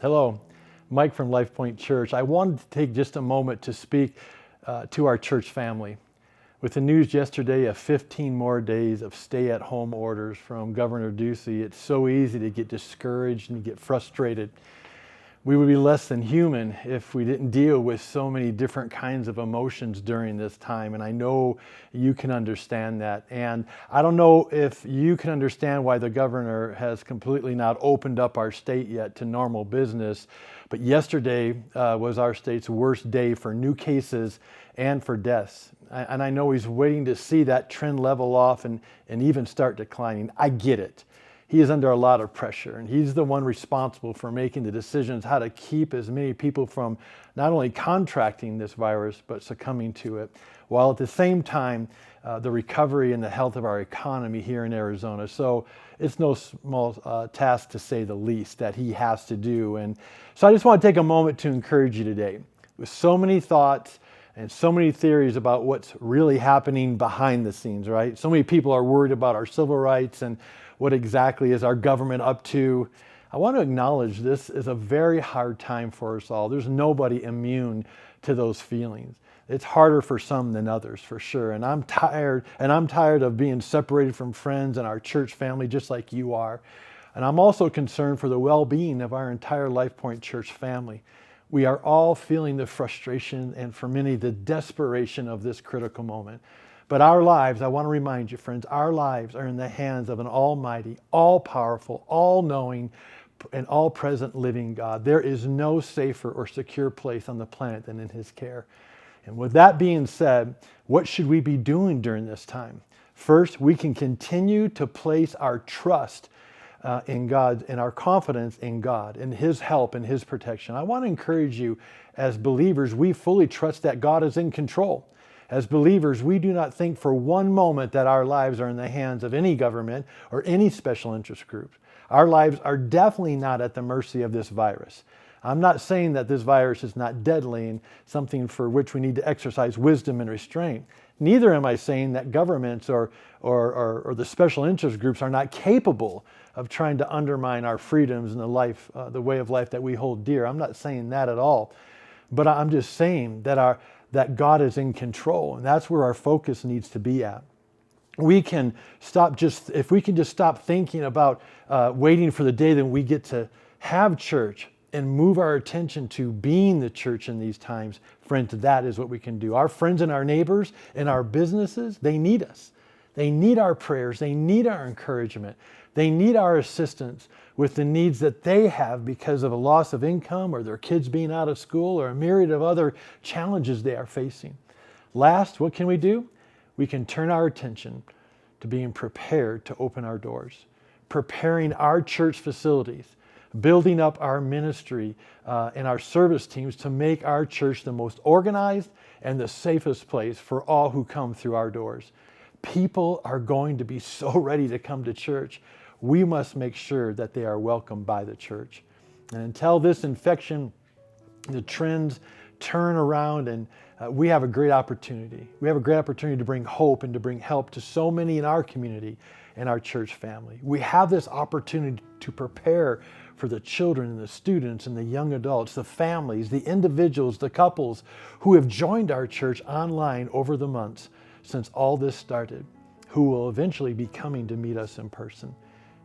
Hello, Mike from Lifepointe Church. I wanted to take just a moment to speak to our church family. With the news yesterday of 15 more days of stay-at-home orders from Governor Ducey, it's so easy to get discouraged and get frustrated. We would be less than human if we didn't deal with so many different kinds of emotions during this time, and I know you can understand that. And I don't know if you can understand why the governor has completely not opened up our state yet to normal business, but yesterday was our state's worst day for new cases and for deaths. And I know he's waiting to see that trend level off and even start declining. I get it. He is under a lot of pressure, and he's the one responsible for making the decisions how to keep as many people from not only contracting this virus, but succumbing to it, while at the same time, the recovery and the health of our economy here in Arizona. So it's no small task, to say the least, that he has to do. And so I just want to take a moment to encourage you today. With so many thoughts and so many theories about what's really happening behind the scenes, right? So many people are worried about our civil rights and what exactly is our government up to. I want to acknowledge this is a very hard time for us all. There's nobody immune to those feelings. It's harder for some than others, for sure. And I'm tired of being separated from friends and our church family, just like you are. And I'm also concerned for the well-being of our entire Lifepointe Church family. We are all feeling the frustration and, for many, the desperation of this critical moment. But our lives, I want to remind you, friends, our lives are in the hands of an almighty, all-powerful, all-knowing, and all-present living God. There is no safer or secure place on the planet than in His care. And with that being said, what should we be doing during this time? First, we can continue to place our trust in God and our confidence in God and His help and His protection. I want to encourage you, as believers, we fully trust that God is in control. As believers, we do not think for one moment that our lives are in the hands of any government or any special interest group. Our lives are definitely not at the mercy of this virus. I'm not saying that this virus is not deadly and something for which we need to exercise wisdom and restraint. Neither am I saying that governments or the special interest groups are not capable of trying to undermine our freedoms and the way of life that we hold dear. I'm not saying that at all. But I'm just saying that God is in control, and that's where our focus needs to be at. If we can just stop thinking about waiting for the day that we get to have church and move our attention to being the church in these times, friends, that is what we can do. Our friends and our neighbors and our businesses, they need us. They need our prayers. They need our encouragement. They need our assistance with the needs that they have because of a loss of income or their kids being out of school or a myriad of other challenges they are facing. Last, what can we do? We can turn our attention to being prepared to open our doors, preparing our church facilities, building up our ministry and our service teams to make our church the most organized and the safest place for all who come through our doors. People are going to be so ready to come to church. We must make sure that they are welcomed by the church. And until this infection, the trends turn around, and we have a great opportunity. We have a great opportunity to bring hope and to bring help to so many in our community and our church family. We have this opportunity to prepare for the children and the students and the young adults, the families, the individuals, the couples who have joined our church online over the months since all this started, who will eventually be coming to meet us in person.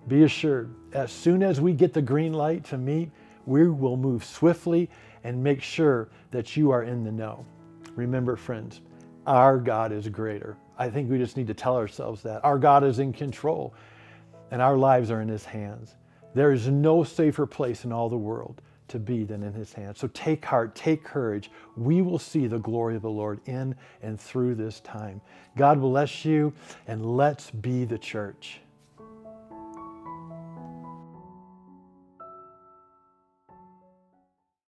Be assured, as soon as we get the green light to meet, we will move swiftly and make sure that you are in the know. Remember, friends, our God is greater. I think we just need to tell ourselves that. Our God is in control, and our lives are in His hands. There is no safer place in all the world to be than in His hands. So take heart, take courage. We will see the glory of the Lord in and through this time. God bless you, and let's be the church.